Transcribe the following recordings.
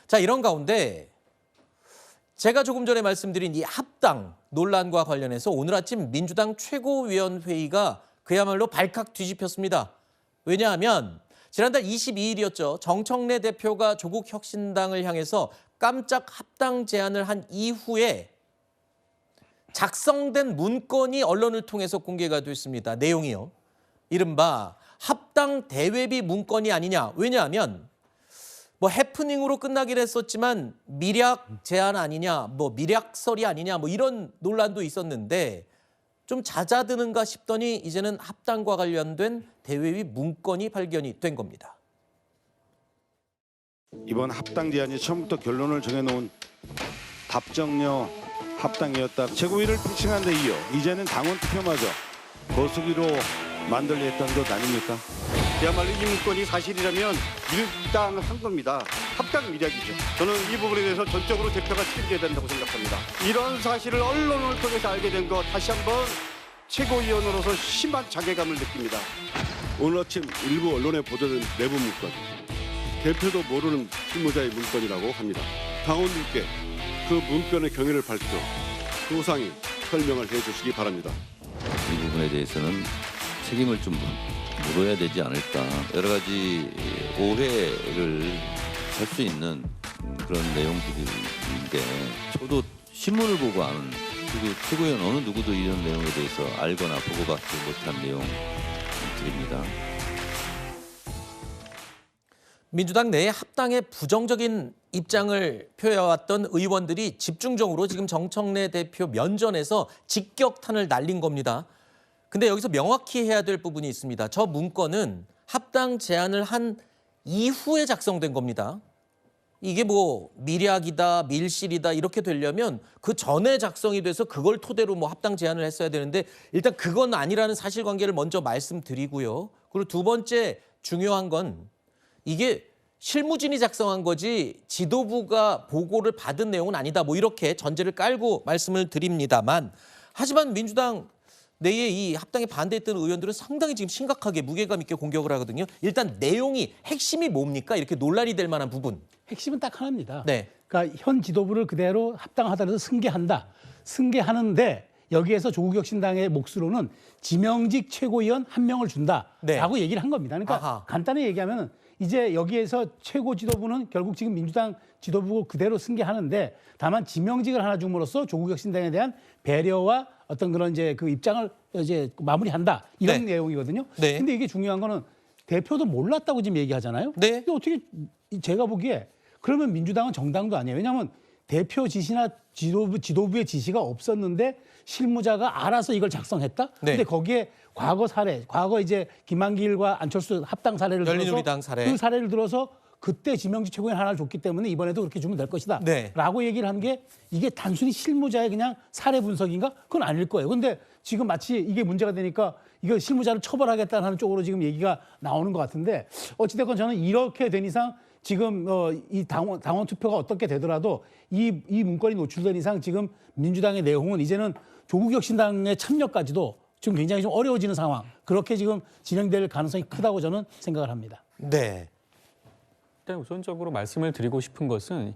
자, 이런 가운데 제가 조금 전에 말씀드린 이 합당 논란과 관련해서 오늘 아침 민주당 최고위원회의가 그야말로 발칵 뒤집혔습니다. 왜냐하면 지난달 22일이었죠. 정청래 대표가 조국 혁신당을 향해서 깜짝 합당 제안을 한 이후에 작성된 문건이 언론을 통해서 공개가 됐습니다. 내용이요. 이른바 합당 대외비 문건이 아니냐. 왜냐하면 뭐 해프닝으로 끝나긴 했었지만 미략 제안 아니냐, 뭐 미략설이 아니냐, 뭐 이런 논란도 있었는데 좀 잦아드는가 싶더니 이제는 합당과 관련된 대외비 문건이 발견이 된 겁니다. 이번 합당 제안이 처음부터 결론을 정해놓은 답정너 합당이었다. 최고위를 피칭한 데 이어 이제는 당원 투표마저 거수기로 만들려 했던 것 아닙니까? 그야말로 이 문건이 사실이라면 밀당한 겁니다. 합당 미략이죠. 저는 이 부분에 대해서 전적으로 대표가 책임져야 된다고 생각합니다. 이런 사실을 언론을 통해서 알게 된 것 다시 한번 최고위원으로서 심한 자괴감을 느낍니다. 오늘 아침 일부 언론에 보도된 내부 문건, 대표도 모르는 실무자의 문건이라고 합니다. 당원들께 그 문건의 경위를 밝혀 소상히 설명을 해주시기 바랍니다. 이 부분에 대해서는 책임을 좀 물어야 되지 않을까. 여러 가지 오해를 살 수 있는 그런 내용들인데 저도 신문을 보고 아는 그리고 최고위원 어느 누구도 이런 내용에 대해서 알거나 보고받지 못한 내용들입니다. 민주당 내에 합당에 부정적인 입장을 표해왔던 의원들이 집중적으로 지금 정청래 대표 면전에서 직격탄을 날린 겁니다. 근데 여기서 명확히 해야 될 부분이 있습니다. 저 문건은 합당 제안을 한 이후에 작성된 겁니다. 이게 뭐 미략이다, 밀실이다 이렇게 되려면 그 전에 작성이 돼서 그걸 토대로 뭐 합당 제안을 했어야 되는데 일단 그건 아니라는 사실관계를 먼저 말씀드리고요. 그리고 두 번째 중요한 건 이게 실무진이 작성한 거지 지도부가 보고를 받은 내용은 아니다. 뭐 이렇게 전제를 깔고 말씀을 드립니다만 하지만 민주당 내에 이 합당에 반대했던 의원들은 상당히 지금 심각하게 무게감 있게 공격을 하거든요. 일단 내용이 핵심이 뭡니까? 이렇게 논란이 될 만한 부분. 핵심은 딱 하나입니다. 네. 그러니까 현 지도부를 그대로 합당하더라도 승계한다. 승계하는데 여기에서 조국혁신당의 몫으로는 지명직 최고위원 한 명을 준다라고 네. 얘기를 한 겁니다. 그러니까 아하. 간단히 얘기하면 이제 여기에서 최고 지도부는 결국 지금 민주당 지도부 그대로 승계하는데 다만 지명직을 하나 줌으로써 조국혁신당에 대한 배려와 어떤 그런 이제 그 입장을 이제 마무리한다 이런 네. 내용이거든요. 네. 근데 이게 중요한 거는 대표도 몰랐다고 지금 얘기하잖아요. 네. 근데 어떻게 제가 보기에 그러면 민주당은 정당도 아니에요. 왜냐하면 대표 지시나 지도부의 지시가 없었는데 실무자가 알아서 이걸 작성했다. 네. 근데 거기에 과거 사례, 과거 이제 김한길과 안철수 합당 사례를 들어서 열린우리당 사례. 그 사례를 들어서 그때 지명직 최고위원 하나를 줬기 때문에 이번에도 그렇게 주면 될 것이다. 네. 라고 얘기를 한 게 이게 단순히 실무자의 그냥 사례 분석인가? 그건 아닐 거예요. 근데 지금 마치 이게 문제가 되니까 이거 실무자를 처벌하겠다는 쪽으로 지금 얘기가 나오는 것 같은데 어찌됐건 저는 이렇게 된 이상 지금 이 당원 투표가 어떻게 되더라도 이 문건이 노출된 이상 지금 민주당의 내용은 이제는 조국혁신당의 참여까지도 지금 굉장히 좀 어려워지는 상황. 그렇게 지금 진행될 가능성이 크다고 저는 생각을 합니다. 네. 일단 우선적으로 말씀을 드리고 싶은 것은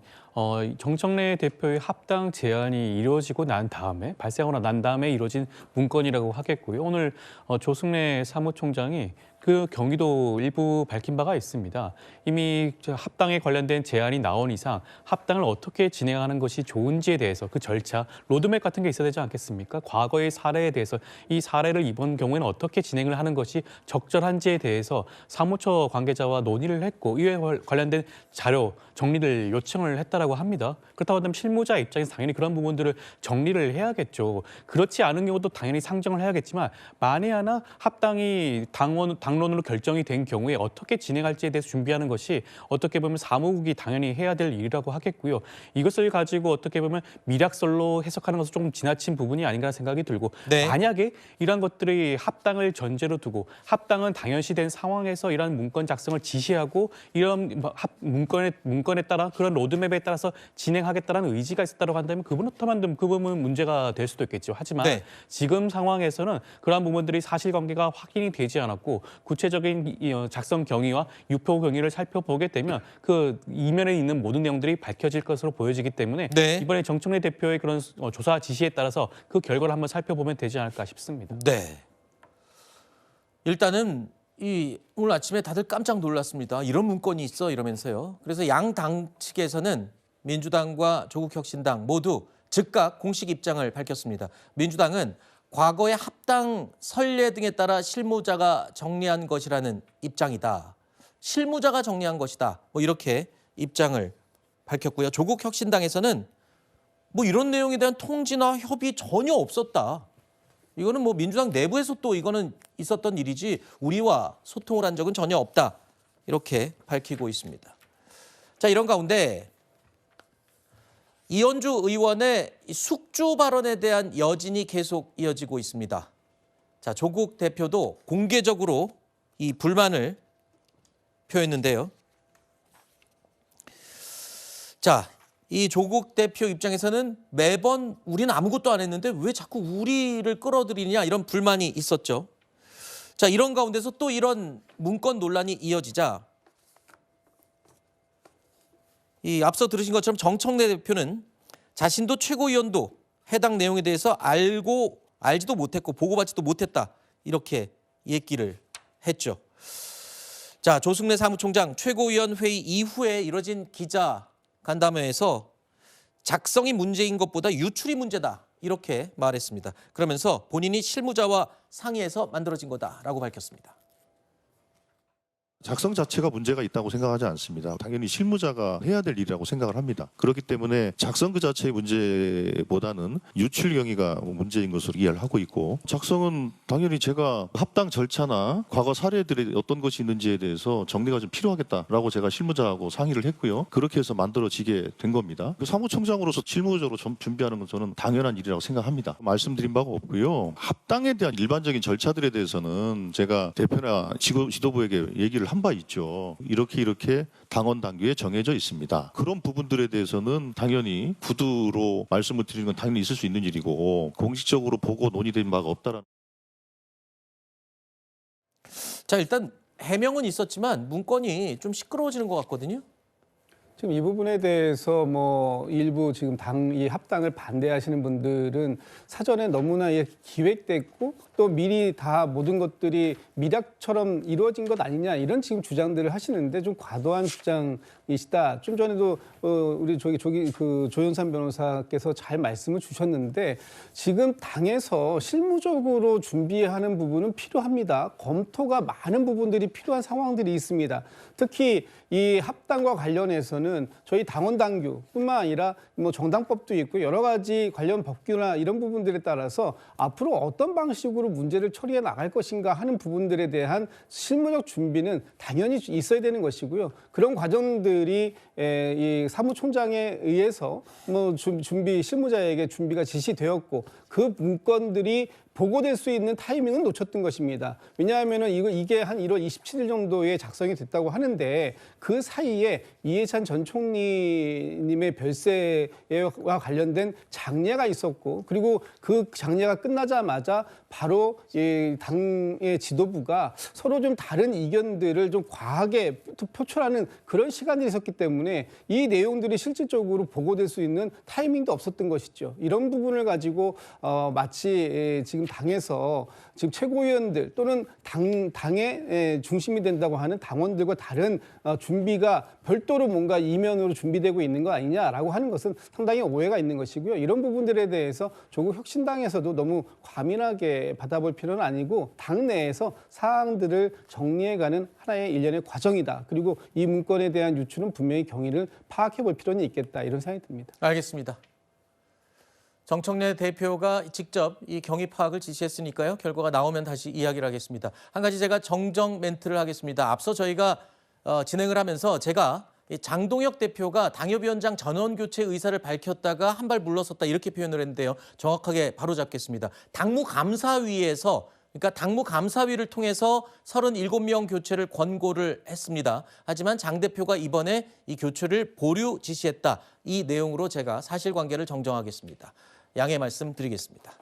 정청래 대표의 합당 제안이 이루어지고 난 다음에 발생하고 난 다음에 이루어진 문건이라고 하겠고요. 오늘 조승래 사무총장이 그 경위도 일부 밝힌 바가 있습니다. 이미 합당에 관련된 제안이 나온 이상 합당을 어떻게 진행하는 것이 좋은지에 대해서 그 절차, 로드맵 같은 게 있어야 되지 않겠습니까? 과거의 사례에 대해서 이 사례를 이번 경우에는 어떻게 진행을 하는 것이 적절한지에 대해서 사무처 관계자와 논의를 했고 이에 관련된 자료 정리를 요청을 했다라고 합니다. 그렇다고 하면 실무자 입장에서 당연히 그런 부분들을 정리를 해야겠죠. 그렇지 않은 경우도 당연히 상정을 해야겠지만 만에 하나 합당이 당론으로 결정이 된 경우에 어떻게 진행할지에 대해서 준비하는 것이 어떻게 보면 사무국이 당연히 해야 될 일이라고 하겠고요. 이것을 가지고 어떻게 보면 미략설로 해석하는 것은 조금 지나친 부분이 아닌가 생각이 들고 네. 만약에 이러한 것들이 합당을 전제로 두고 합당은 당연시된 상황에서 이러한 문건 작성을 지시하고 이런 문건에 따라 그런 로드맵에 따라서 진행하겠다는 의지가 있었다고 한다면 그 부분은 문제가 될 수도 있겠죠. 하지만 네. 지금 상황에서는 그러한 부분들이 사실관계가 확인이 되지 않았고 구체적인 작성 경위와 유포 경위를 살펴보게 되면 그 이면에 있는 모든 내용들이 밝혀질 것으로 보여지기 때문에 네. 이번에 정청래 대표의 그런 조사 지시에 따라서 그 결과를 한번 살펴보면 되지 않을까 싶습니다. 네. 일단은 오늘 아침에 다들 깜짝 놀랐습니다. 이런 문건이 있어 이러면서요. 그래서 양 당 측에서는 민주당과 조국혁신당 모두 즉각 공식 입장을 밝혔습니다. 민주당은 과거의 합당 선례 등에 따라 실무자가 정리한 것이라는 입장이다. 실무자가 정리한 것이다. 뭐 이렇게 입장을 밝혔고요. 조국혁신당에서는 뭐 이런 내용에 대한 통지나 협의 전혀 없었다. 이거는 뭐 민주당 내부에서 또 이거는 있었던 일이지 우리와 소통을 한 적은 전혀 없다. 이렇게 밝히고 있습니다. 자, 이런 가운데 이현주 의원의 숙주 발언에 대한 여진이 계속 이어지고 있습니다. 자, 조국 대표도 공개적으로 이 불만을 표했는데요. 자, 이 조국 대표 입장에서는 매번 우리는 아무것도 안 했는데 왜 자꾸 우리를 끌어들이냐 이런 불만이 있었죠. 자, 이런 가운데서 또 이런 문건 논란이 이어지자 이 앞서 들으신 것처럼 정청래 대표는 자신도 최고위원도 해당 내용에 대해서 알지도 못했고 보고받지도 못했다 이렇게 얘기를 했죠. 자, 조승래 사무총장 최고위원 회의 이후에 이뤄진 기자 간담회에서 작성이 문제인 것보다 유출이 문제다 이렇게 말했습니다. 그러면서 본인이 실무자와 상의해서 만들어진 거다라고 밝혔습니다. 작성 자체가 문제가 있다고 생각하지 않습니다. 당연히 실무자가 해야 될 일이라고 생각을 합니다. 그렇기 때문에 작성 그 자체의 문제보다는 유출 경위가 문제인 것으로 이해를 하고 있고, 작성은 당연히 제가 합당 절차나 과거 사례들이 어떤 것이 있는지에 대해서 정리가 좀 필요하겠다라고 제가 실무자하고 상의를 했고요. 그렇게 해서 만들어지게 된 겁니다. 사무총장으로서 실무적으로 준비하는 건 저는 당연한 일이라고 생각합니다. 말씀드린 바가 없고요. 합당에 대한 일반적인 절차들에 대해서는 제가 대표나 지도부에게 얘기를 한 바 있죠. 이렇게 당원 당규에 정해져 있습니다. 그런 부분들에 대해서는 당연히 구두로 말씀을 드리는 건 당연히 있을 수 있는 일이고 공식적으로 보고 논의된 바가 없다라는. 자, 일단 해명은 있었지만 문건이 좀 시끄러워지는 것 같거든요. 지금 이 부분에 대해서 뭐 일부 지금 이 합당을 반대하시는 분들은 사전에 너무나 기획됐고 또 미리 다 모든 것들이 미락처럼 이루어진 것 아니냐 이런 지금 주장들을 하시는데 좀 과도한 주장이시다. 좀 전에도 우리 조윤선 변호사께서 잘 말씀을 주셨는데 지금 당에서 실무적으로 준비하는 부분은 필요합니다. 검토가 많은 부분들이 필요한 상황들이 있습니다. 특히 이 합당과 관련해서는 저희 당원 당규뿐만 아니라 뭐 정당법도 있고 여러 가지 관련 법규나 이런 부분들에 따라서 앞으로 어떤 방식으로 문제를 처리해 나갈 것인가 하는 부분들에 대한 실무적 준비는 당연히 있어야 되는 것이고요. 그런 과정들이 이 사무총장에 의해서 뭐 실무자에게 준비가 지시되었고 그 문건들이 보고될 수 있는 타이밍은 놓쳤던 것입니다. 왜냐하면 이게 한 1월 27일 정도에 작성이 됐다고 하는데 그 사이에 이해찬 전 총리님의 별세와 관련된 장례가 있었고 그리고 그 장례가 끝나자마자 바로 이 당의 지도부가 서로 좀 다른 이견들을 좀 과하게 표출하는 그런 시간들이 있었기 때문에 이 내용들이 실질적으로 보고될 수 있는 타이밍도 없었던 것이죠. 이런 부분을 가지고 마치 지금 당에서 지금 최고위원들 또는 당의 중심이 된다고 하는 당원들과 다른 준비가 별도로 뭔가 이면으로 준비되고 있는 거 아니냐라고 하는 것은 상당히 오해가 있는 것이고요. 이런 부분들에 대해서 조국 혁신당에서도 너무 과민하게 받아볼 필요는 아니고 당내에서 사항들을 정리해가는 하나의 일련의 과정이다. 그리고 이 문건에 대한 유출은 분명히 경위를 파악해 볼 필요는 있겠다. 이런 생각이 듭니다. 알겠습니다. 정청래 대표가 직접 이 경위 파악을 지시했으니까요. 결과가 나오면 다시 이야기를 하겠습니다. 한 가지 제가 정정 멘트를 하겠습니다. 앞서 저희가 진행을 하면서 제가 장동혁 대표가 당협위원장 전원 교체 의사를 밝혔다가 한 발 물러섰다 이렇게 표현을 했는데요. 정확하게 바로잡겠습니다. 당무감사위에서 그러니까 당무 감사위를 통해서 37명 교체를 권고를 했습니다. 하지만 장 대표가 이번에 이 교체를 보류 지시했다. 이 내용으로 제가 사실관계를 정정하겠습니다. 양해 말씀 드리겠습니다.